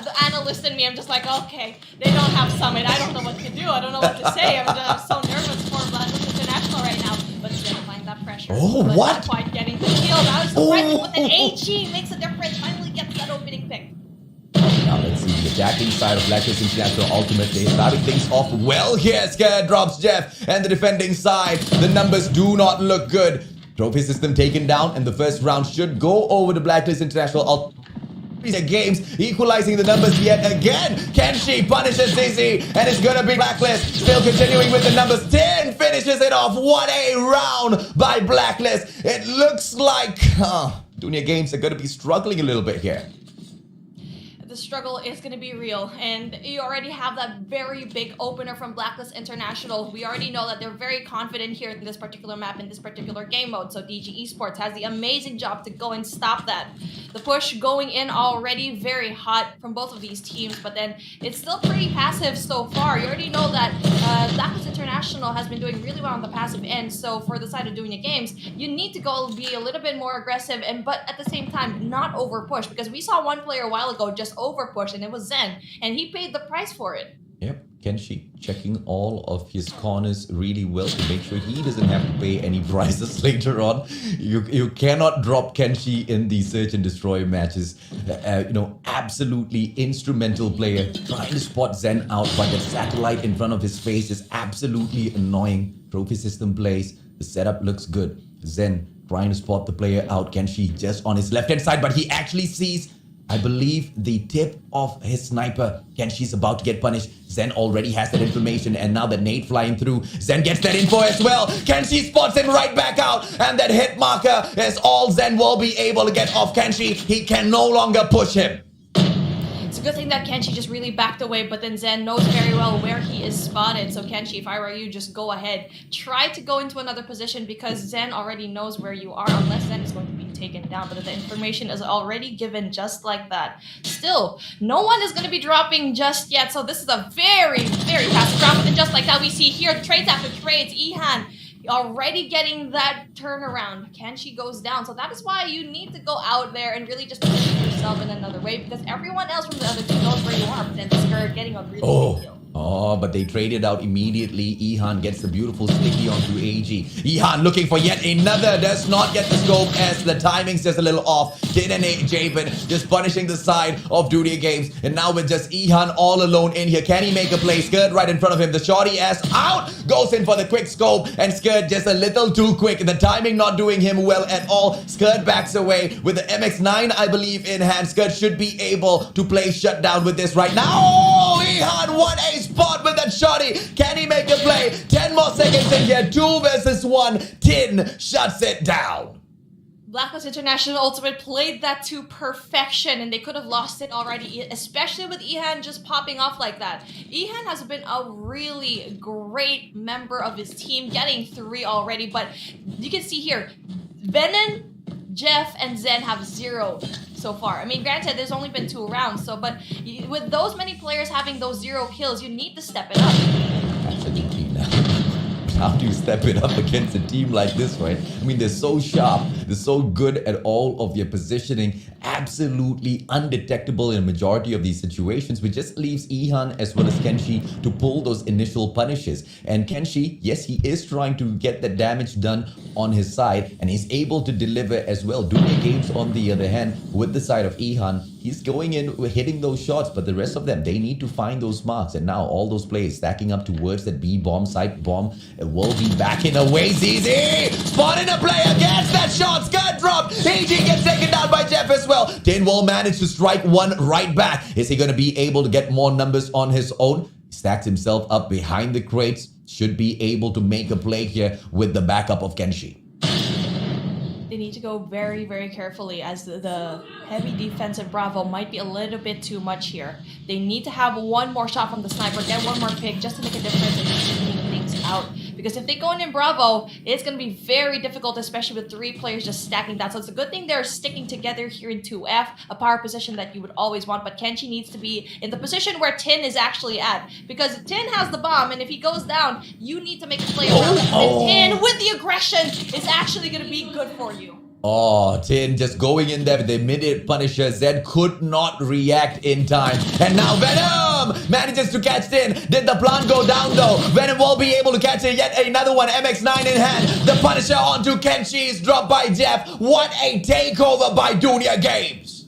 A: the analyst in me, I'm just like, okay, they don't have Summit. I don't know what to do. I don't know what to say. I'm so nervous for Blacklist International right now. But still applying that pressure.
B: Oh,
A: but
B: what?
A: Not quite getting the kill. I was surprised with an AG makes a difference. Finally gets that opening pick.
B: Now let's see the attacking side of Blacklist International Ultimate. They're starting things off well here. Scare drops Jeff, and the defending side, the numbers do not look good. Trophy system taken down, and the first round should go over to Blacklist International Ultimate. Games equalizing the numbers yet again. Kenshi punishes Zizi, and it's gonna be Blacklist still continuing with the numbers. 10 finishes it off. What a round by Blacklist. It looks like Dunia Games are gonna be struggling a little bit here.
A: The struggle is going to be real, and you already have that very big opener from Blacklist International. We already know that they're very confident here in this particular map, in this particular game mode, so DG Esports has the amazing job to go and stop that. The push going in already very hot from both of these teams, but then it's still pretty passive so far. You already know that Blacklist International has been doing really well on the passive end, so for the side of Dunia Games, you need to go be a little bit more aggressive, but at the same time, not over push, because we saw one player a while ago just over push, and it was Zen, and he paid the price for it.
B: Yep, Kenshi checking all of his corners really well to make sure he doesn't have to pay any prices later on. You cannot drop Kenshi in the Search and Destroy matches. Absolutely instrumental player. Trying to spot Zen out, but the satellite in front of his face is absolutely annoying. Trophy system plays. The setup looks good. Zen trying to spot the player out. Kenshi just on his left-hand side, but he actually sees I believe the tip of his sniper, Kenshi's about to get punished. Zen already has that information, and now the nade flying through, Zen gets that info as well. Kenshi spots him right back out, and that hit marker is all Zen will be able to get off Kenshi. He can no longer push him.
A: It's a good thing that Kenshi just really backed away, but then Zen knows very well where he is spotted. So Kenshi, if I were you, just go ahead. Try to go into another position because Zen already knows where you are, unless Zen is going to be taken down. But the information is already given just like that. Still, no one is going to be dropping just yet. So this is a very, very fast drop. And then just like that, we see here, trades after trades. Ihan already getting that turnaround. Kenshi goes down. So that is why you need to go out there and really just position yourself in another way, because everyone else from the other team knows where you are, but then Skirt getting a really big kill.
B: Oh, but they traded out immediately. Ihan gets the beautiful sticky onto AG. Ihan looking for yet another. Does not get the scope as the timing's just a little off. Tin and Javen just punishing the side of Dunia Games. And now with just Ihan all alone in here. Can he make a play? Skirt right in front of him. The shorty ass out. Goes in for the quick scope. And Skirt just a little too quick. The timing not doing him well at all. Skirt backs away with the MX-9, I believe, in hand. Skirt should be able to play shutdown with this right now. Oh, Ihan, what a spot with that shotty. Can he make a play? 10 more seconds in here. 2 versus 1. Tin shuts it down.
A: Blacklist International Ultimate played that to perfection, and they could have lost it already, especially with Ihan just popping off like that. Ihan has been a really great member of his team, getting 3 already, but you can see here, Venom, Jeff, and Zen have 0 so far. I mean, granted, there's only been 2 rounds, so but with those many players having those 0 kills, you need to step it up.
B: Absolutely not. How do you step it up against a team like this, right? I mean, they're so sharp. They're so good at all of their positioning. Absolutely undetectable in a majority of these situations, which just leaves Ihan as well as Kenshi to pull those initial punishes. And Kenshi, yes, he is trying to get the damage done on his side, and he's able to deliver as well. Dunia Games, on the other hand, with the side of Ihan, he's going in, hitting those shots, but the rest of them, they need to find those marks. And now all those plays stacking up towards that B bomb, side bomb, will be back in a way. ZZ spotting a play against that shot. Skirt dropped. AG gets taken down by Jeff as well. Tin will manage to strike one right back. Is he going to be able to get more numbers on his own? He stacks himself up behind the crates. Should be able to make a play here with the backup of Kenshi.
A: They need to go very, very carefully, as the heavy defensive Bravo might be a little bit too much here. They need to have one more shot from the sniper, get one more pick just to make a difference and keep things out. Because if they go in Bravo, it's going to be very difficult, especially with 3 players just stacking that. So it's a good thing they're sticking together here in 2F, a power position that you would always want. But Kenshi needs to be in the position where Tin is actually at. Because Tin has the bomb, and if he goes down, you need to make a play around it. And Tin, with the aggression, is actually going to be good for you.
B: Oh, Tin just going in there with the immediate punisher. Zed could not react in time. And now Venom manages to catch Tin. Did the plant go down though? Venom will be able to catch it. Yet another one. MX-9 in hand. The punisher onto Kenshi's dropped by Jeff. What a takeover by Dunia Games.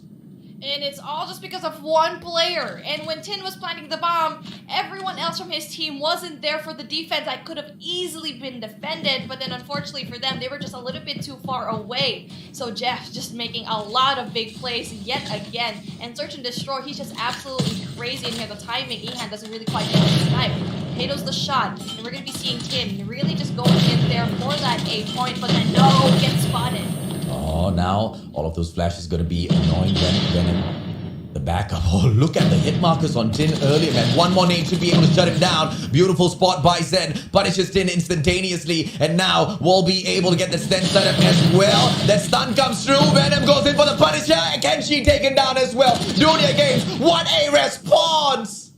A: And it's all just because of one player. And when Tin was planting the bomb, everyone else from his team wasn't there for the defense. I could have easily been defended, but then unfortunately for them, they were just a little bit too far away. So Jeff just making a lot of big plays yet again. And Search and Destroy, he's just absolutely crazy in here. The timing, Ihan doesn't really quite get the snipe. Potato's the shot. And we're going to be seeing Tin really just going in there for that A point, but then no, gets spotted.
B: Oh, now all of those flashes going to be annoying Venom. The backup. Oh, look at the hit markers on Tin earlier, man. One more nade should be able to shut him down. Beautiful spot by Zen. Punishes Tin instantaneously. And now we'll be able to get the stun set up as well. That stun comes through. Venom goes in for the Punisher. Kenshi taken down as well. Dunia Games, what a response!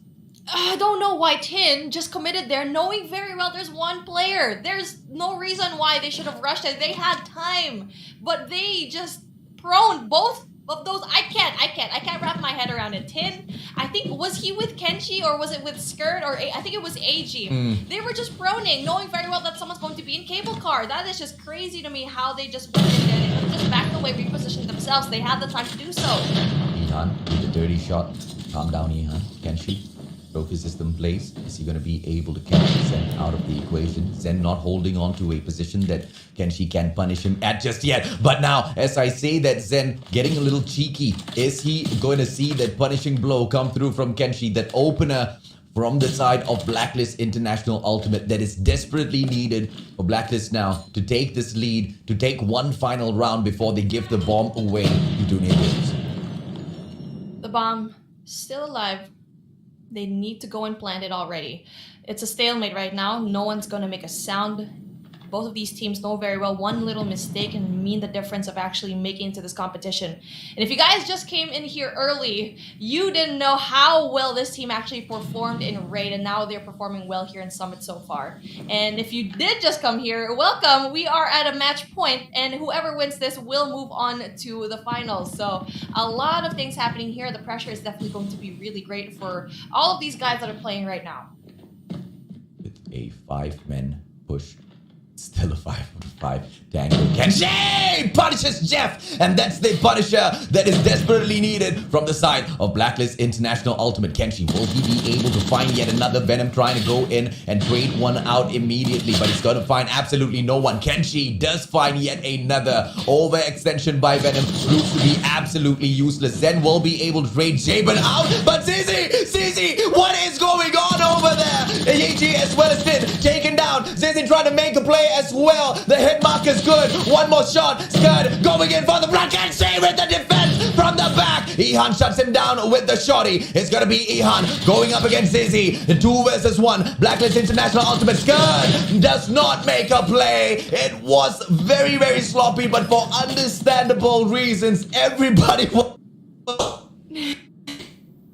A: I don't know why Tin just committed there, knowing very well there's one player. There's no reason why they should have rushed it. They had time, but they just prone both of those. I can't wrap my head around it. Tin, I think, was he with Kenshi or was it with Skirt? Or I think it was AG. They were just proning, knowing very well that someone's going to be in cable car. That is just crazy to me how they just went in there. They could have just backed away, repositioned themselves. They had the time to do so.
B: Ihan with the dirty shot. Calm down, Ihan. Kenshi. trophy system plays. Is he going to be able to catch Zen out of the equation? Zen not holding on to a position that Kenshi can't punish him at just yet. But now, as I say that, Zen getting a little cheeky. Is he going to see that punishing blow come through from Kenshi? That opener from the side of Blacklist International Ultimate that is desperately needed for Blacklist now to take this lead, to take one final round before they give the bomb away to Dunia Games.
A: The bomb still alive. They need to go and plant it already. It's a stalemate right now. No one's going to make a sound. Both of these teams know very well one little mistake can mean the difference of actually making it to this competition. And if you guys just came in here early, you didn't know how well this team actually performed in Raid, and now they're performing well here in Summit so far. And if you did just come here, welcome. We are at a match point, and whoever wins this will move on to the finals. So a lot of things happening here. The pressure is definitely going to be really great for all of these guys that are playing right now.
B: With a 5-man push. Still a 5-5 tango. Kenshi punishes Jeff, and that's the punisher that is desperately needed from the side of Blacklist International Ultimate. Kenshi, will he be able to find yet another Venom trying to go in and trade one out immediately? But he's going to find absolutely no one. Kenshi does find yet another overextension by Venom. Proves to be absolutely useless. Zen will be able to trade Jabin out, but Zizi, what is going on over there? Yeji as well as Din taken down. Zizi trying to make a play as well. The hit mark is good. One more shot. Scud going in for the block and save with the defense from the back. Ihan shuts him down with the shorty. It's gonna be Ihan going up against Zizi. 2 versus 1. Blacklist International Ultimate. Scud does not make a play. It was very, very sloppy, but for understandable reasons, everybody was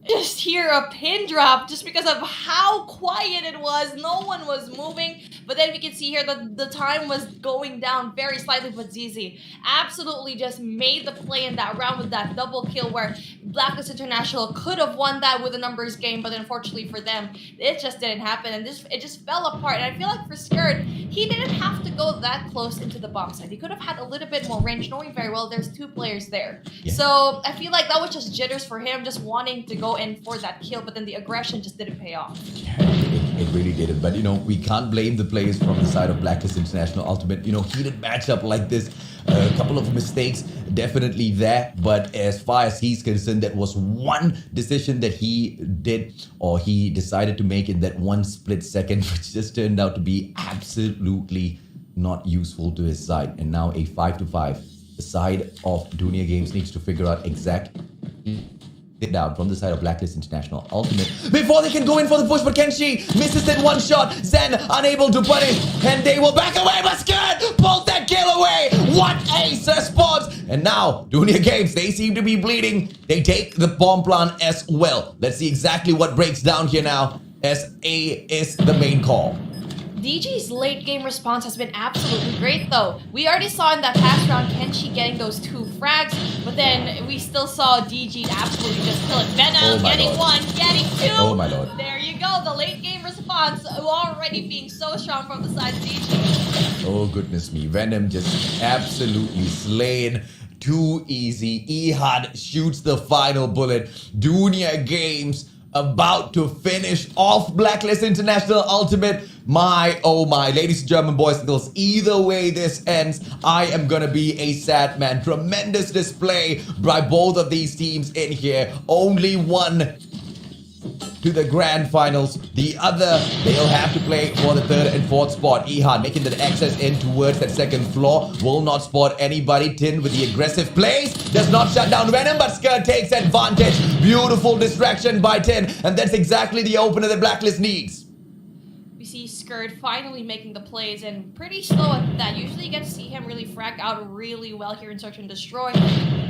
A: just hear a pin drop just because of how quiet it was. No one was moving, but then we can see here that the time was going down very slightly, but ZZ absolutely just made the play in that round with that double kill where Blacklist International could have won that with a numbers game, but unfortunately for them, it just didn't happen, and it just fell apart. And I feel like for Skirt, he didn't have to go that close into the bomb site. He could have had a little bit more range, knowing very well there's 2 players there. Yeah. So I feel like that was just jitters for him, just wanting to go in for that kill, but then the aggression just didn't pay off.
B: It really didn't. But, you know, we can't blame the players from the side of Blacklist International Ultimate. You know, heated matchup like this. A couple of mistakes definitely there. But as far as he's concerned, that was one decision that he did or he decided to make in that one split second, which just turned out to be absolutely not useful to his side. And now a 5-5. The side of Dunia Games needs to figure out exactly down from the side of Blacklist International Ultimate before they can go in for the push, but Kenshi misses it one shot. Zen unable to punish, and they will back away, but Skirt pulls that kill away. What a response! And now Dunia Games, they seem to be bleeding. They take the bomb plant as well. Let's see exactly what breaks down here now, as A is the main call.
A: DG's late game response has been absolutely great though. We already saw in that past round Kenshi getting those 2 frags, but then we still saw DG absolutely just kill it. Venom getting
B: Lord.
A: 1, getting 2.
B: Oh my lord.
A: There you go, the late game response already being so strong from the side of DG.
B: Oh goodness me, Venom just absolutely slain. Too easy. Ehad shoots the final bullet. Dunia Games about to finish off Blacklist International Ultimate. My, oh my, ladies and gentlemen, boys and girls, either way this ends, I am gonna be a sad man. Tremendous display by both of these teams in here. Only one to the grand finals. The other, they'll have to play for the 3rd and 4th spot. Ihan making the access in towards that 2nd floor. Will not spot anybody. Tin with the aggressive plays. Does not shut down Venom, but Skirt takes advantage. Beautiful distraction by Tin. And that's exactly the opener that Blacklist needs.
A: We see Skirt finally making the plays, and pretty slow at that. Usually you get to see him really frag out really well here in Search and Destroy.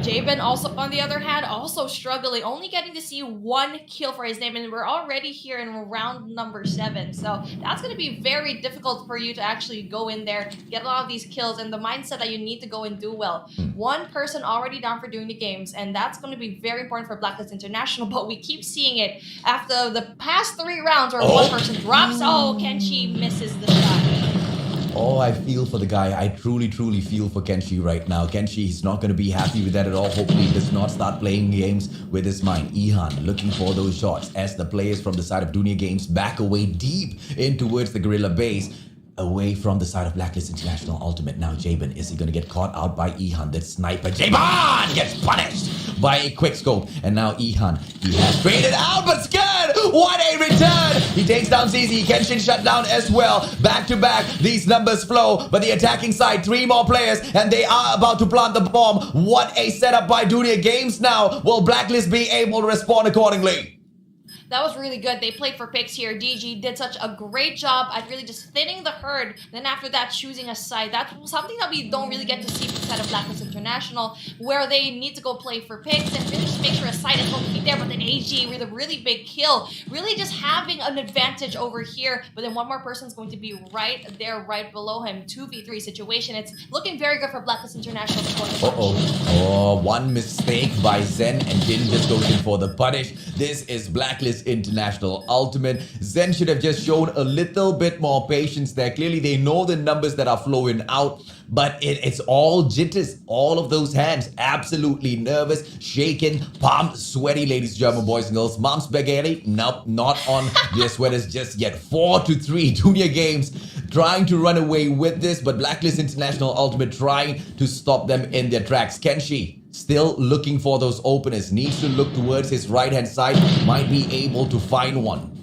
A: Jabin also, on the other hand, also struggling, only getting to see 1 kill for his name, and we're already here in round number 7. So that's going to be very difficult for you to actually go in there, get a lot of these kills, and the mindset that you need to go and do well. 1 person already down for doing the games, and that's going to be very important for Blacklist International, but we keep seeing it after the past 3 rounds where 1 person drops. Oh, Kenshi misses the shot.
B: Oh, I feel for the guy. I truly feel for Kenshi right now. Kenshi is not going to be happy with that at all. Hopefully he does not start playing games with his mind. Ihan looking for those shots as the players from the side of Dunia Games back away deep in towards the Gorilla base. Away from the side of Blacklist International Ultimate. Now Jabin, is he going to get caught out by Ihan? That sniper Jabin gets punished by a quick scope. And now Ihan, he has traded out, but scared. What a return. He takes down ZZ. Kenshin shut down as well. Back to back, these numbers flow. But the attacking side, 3 more players, and they are about to plant the bomb. What a setup by Dunia Games now. Will Blacklist be able to respond accordingly?
A: That was really good. They played for picks here. DG did such a great job at really just thinning the herd. Then after that, choosing a side. That's something that we don't really get to see inside of Blacklist International, where they need to go play for picks and really just make sure a side is going to be there. But then AG with a really big kill, really just having an advantage over here. But then one more person is going to be right there, right below him. 2v3 situation. It's looking very good for Blacklist International.
B: Oh, one mistake by Zen, and Jin just goes in for the punish. This is Blacklist International Ultimate. Zen should have just shown a little bit more patience there. Clearly they know the numbers that are flowing out, but it's all jitters. All of those hands absolutely nervous, shaking, palms sweaty, ladies and gentlemen, boys and girls. Mom spaghetti? Nope, not on their sweaters just yet. 4-3 Dunia Games trying to run away with this, but Blacklist International Ultimate trying to stop them in their tracks. Kenshi still looking for those openers, needs to look towards his right hand side, might be able to find one.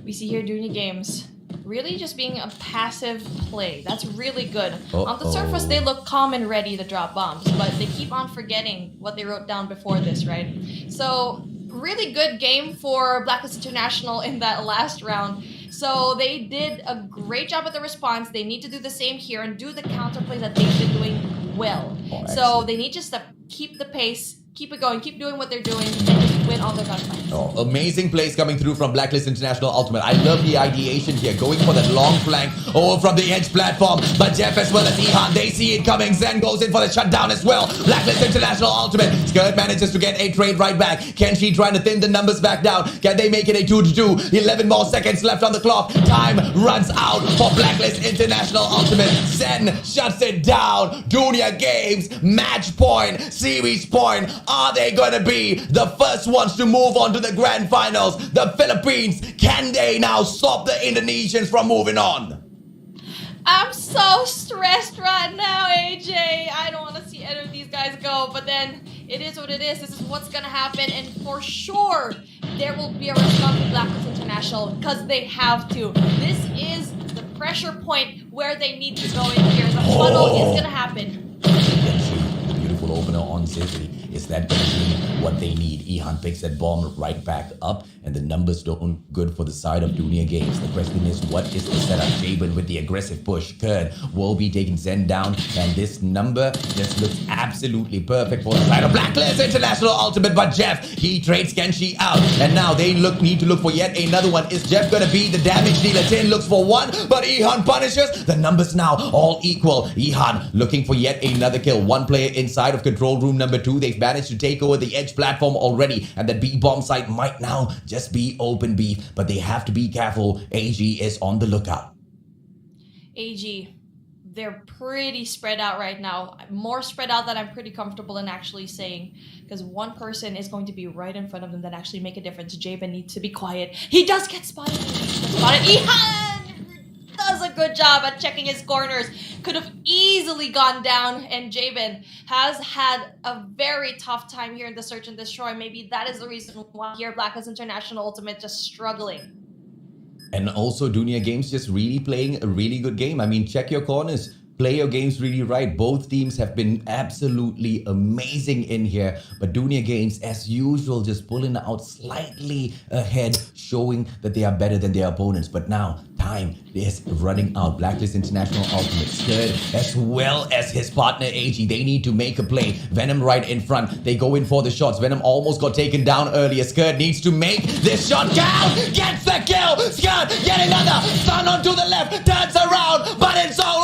A: We see here Dunia Games really just being a passive play. That's really good. On the surface, they look calm and ready to drop bombs, but they keep on forgetting what they wrote down before this, right? So really good game for Blacklist International in that last round. So they did a great job with the response. They need to do the same here and do the counterplay that they've been doing well. So they need just to keep the pace, keep it going, keep doing what they're doing, and just win all their gunfights.
B: Oh, amazing plays coming through from Blacklist International Ultimate. I love the ideation here, going for that long flank over from the edge platform. But Jeff as well as Ihan, they see it coming. Zen goes in for the shutdown as well. Blacklist International Ultimate. Skirt manages to get a trade right back. Kenshi trying to thin the numbers back down. Can they make it a 2-2? 11 more seconds left on the clock. Time runs out for Blacklist International Ultimate. Zen shuts it down. Dunia Games, match point, series point. Are they going to be the first ones to move on to the grand finals? The Philippines, can they now stop the Indonesians from moving on?
A: I'm so stressed right now, AJ. I don't want to see any of these guys go, but then it is what it is. This is what's going to happen, and for sure, there will be a response to Blacklist International because they have to. This is the pressure point where they need to go in here. The funnel is going to happen.
B: Beautiful opener on Zizzy. Is that going to be what they need? Ihan picks that bomb right back up, and the numbers don't look good for the side of Dunia Games. The question is, what is the setup? Jabin with the aggressive push. Kurd will be taking Zen down, and this number just looks absolutely perfect for the side of Blacklist International Ultimate. But Jeff, he trades Kenshi out, and now they need to look for yet another one. Is Jeff going to be the damage dealer? 10 looks for one, but Ihan punishes. The numbers now all equal. Ihan looking for yet another kill. One player inside of control room number 2. They've managed to take over the edge platform already, and that B bomb site might now just be open B, but they have to be careful. AG is on the lookout.
A: AG, they're pretty spread out right now. More spread out than I'm pretty comfortable in actually saying, because one person is going to be right in front of them that actually make a difference. Jabin needs to be quiet. He does get spotted. Ihan does a good job at checking his corners. Could have easily gone down, and Jabin has had a very tough time here in the search and destroy. Maybe that is the reason why here Blacklist International Ultimate just struggling.
B: And also Dunia Games just really playing a really good game. I mean, check your corners. Play your games really right. Both teams have been absolutely amazing in here. But Dunia Games, as usual, just pulling out slightly ahead, showing that they are better than their opponents. But now, time is running out. Blacklist International Ultimate Scared, as well as his partner AG. They need to make a play. Venom right in front. They go in for the shots. Venom almost got taken down earlier. Scared needs to make this shot down. Gets the kill. Scared, get another. Stun onto the left. Turns around. But it's all